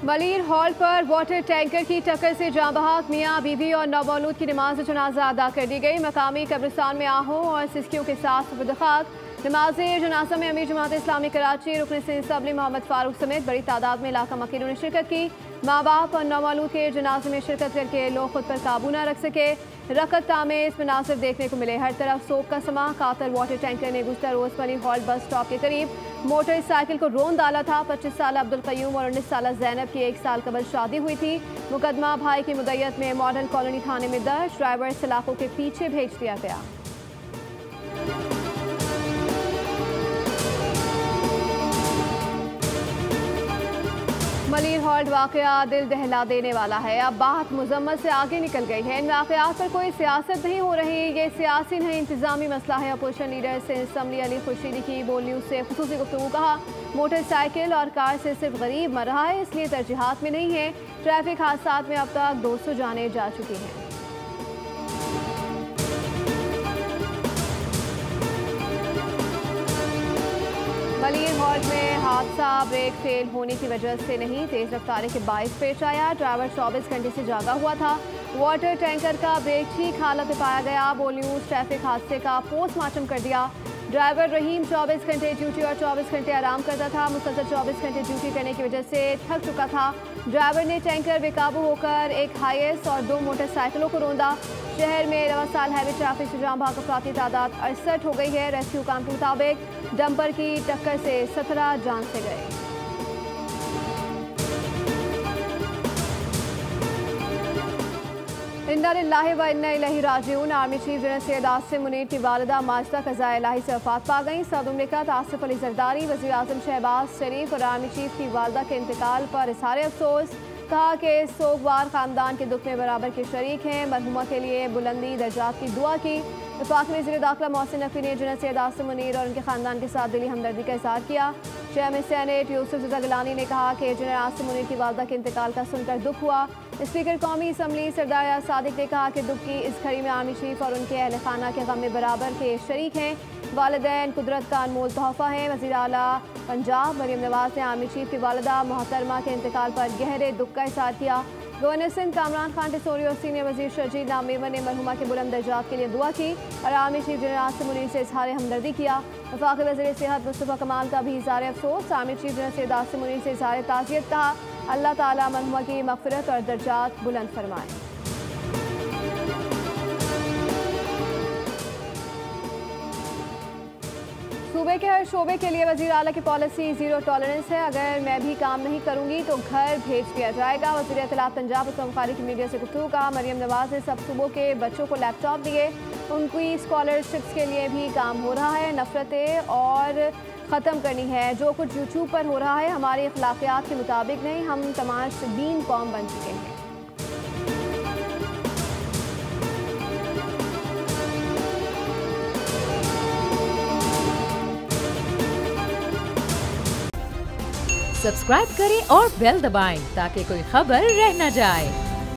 Malir hall पर water tanker की टक्कर से जाँ बहक मियाँ बीवी और नौमौलूद की नमाज जनाजा अदा कर दी गई। मकामी कब्रिस्तान में आहों और सिस्कियों के साथ सुबह नमाज जनाजा में अमीर जमात इस्लामी कराची रुकन सिंध असम्बली मोहम्मद फारूक समेत बड़ी तादाद में इलाका मकीनों ने शिरकत की। माँ बाप और नौमौलूद के जनाजे में शिरकत करके लोग खुद पर काबू न रख सके। रकत तामेज़ मनासिर देखने को मिले। हर तरफ सोप का समा। कातर वाटर टैंकर ने गुज़श्ता रोज़ मलीर हॉल बस स्टॉप के करीब मोटरसाइकिल को रोन डाला था। 25 साल अब्दुल क़य्यूम और 19 साल ज़ैनब की 1 साल कबल शादी हुई थी। मुकदमा भाई की मुद्दत में मॉडल कॉलोनी थाने में दर्ज। ड्राइवर सलाखों के पीछे भेज दिया गया। मलीर हॉल्ट वाक़या दिल दहला देने वाला है। अब बात मुजम्मत से आगे निकल गई है। इन वाक़यात पर कोई सियासत नहीं हो रही। ये सियासी नहीं इंतजामी मसला है। Opposition leader Sindh assembly Ali Khurshidi की बोल न्यूज़ से खुसूसी गुफ्तगू। कहा मोटरसाइकिल और कार से सिर्फ गरीब मर रहा है, इसलिए तरजीहात में नहीं है। ट्रैफिक हादसा में अब तक 200 जानें जा चुकी हैं। मलीर हॉल्ट में हादसा ब्रेक फेल होने की वजह से नहीं, तेज रफ्तारी के बाइस पेश आया। ड्राइवर 24 घंटे से जागा हुआ था। वाटर टैंकर का ब्रेक ठीक हालत में पाया गया। बोल न्यूज़ ट्रैफिक हादसे का पोस्टमार्टम कर दिया। ड्राइवर रहीम 24 घंटे ड्यूटी और 24 घंटे आराम करता था। मुसलसल 24 घंटे ड्यूटी करने की वजह से थक चुका था। ड्राइवर ने टैंकर बेकाबू होकर एक हाईएस और 2 मोटरसाइकिलों को रौंदा। शहर में रवा साल हैवी ट्रैफिक से जाम भाग अफराद की तादाद 68 हो गई है। रेस्क्यू काम के मुताबिक डंपर की टक्कर से 17 जान से गए। इन्ना लिल्लाहि व इन्ना इलैहि राजिऊन। Army chief general Syed Asim Munir की वालिदा माजिदा क़ज़ाए इलाही से वफ़ात पा गई। सदर मुमलिकत आसिफ अली ज़रदारी, वज़ीर आज़म शहबाज शरीफ और आर्मी चीफ की वालिदा के इंतकाल पर इज़हार अफसोस। कहा कि सोगवार ख़ानदान के दुख में बराबर के शरीक हैं। मरहुमा के लिए बुलंदी दर्जात की दुआ की। वफाक में वज़ीर दाखिला मोहसिन नकवी ने जनरल सैयद आसिम मुनीर और उनके ख़ानदान के साथ दिली हमदर्दी का इज़हार किया। चेयरमैन सेनेट यूसुफ रज़ा गिलानी ने कहा कि जनरल आसिम मुनीर की वालिदा के इंतकाल का सुनकर दुख हुआ। स्पीकर कौमी असम्बली सरदार याद सादिक ने कहा कि दुख की इस घड़ी में आर्मी चीफ और उनके अहल खाना के गम में बराबर के शरीक हैं। वालिदैन कुदरत का अनमोल तोहफ़ा है। वज़ीर आला पंजाब मरियम नवाज़ ने आर्मी चीफ की वालिदा मोहतरमा के इंतकाल पर गहरे दुख का इज़हार किया। गवर्नर सिंध कामरान खान टिसोरी और सीनियर वज़ीर शरजील नामेवर ने मरहुमा के बुलंद दर्जात के लिए दुआ की और army chief general Asim Munir से इज़हार हमदर्दी किया। वफाकी वज़ीर सेहत मुस्तफ़ा कमाल का भी इज़हार अफसोस। Army chief general Syed Asim Munir से इज़हार ताज़ियत कहा। अल्लाह ताला मरहुमा की मग़फ़िरत और दर्जात बुलंद फरमाए। सूबे के हर शोबे के लिए वज़ीर आला की पॉलिसी ज़ीरो टॉलरेंस है। अगर मैं भी काम नहीं करूँगी तो घर भेज दिया जाएगा। वज़ीर इत्तलात पंजाब उसम बुखारी की मीडिया से गुफ्तगू। कहा मरियम नवाज़ ने सब सूबों के बच्चों को लैपटॉप दिए। उनकी स्कॉलरशिप्स के लिए भी काम हो रहा है। नफ़रतें और ख़त्म करनी है। जो कुछ यूट्यूब पर हो रहा है हमारे अखलाकियात के मुताबिक नहीं। हम तमाशबीन कौम बन चुके हैं। सब्सक्राइब करें और बेल दबाएं ताकि कोई खबर रह न जाए।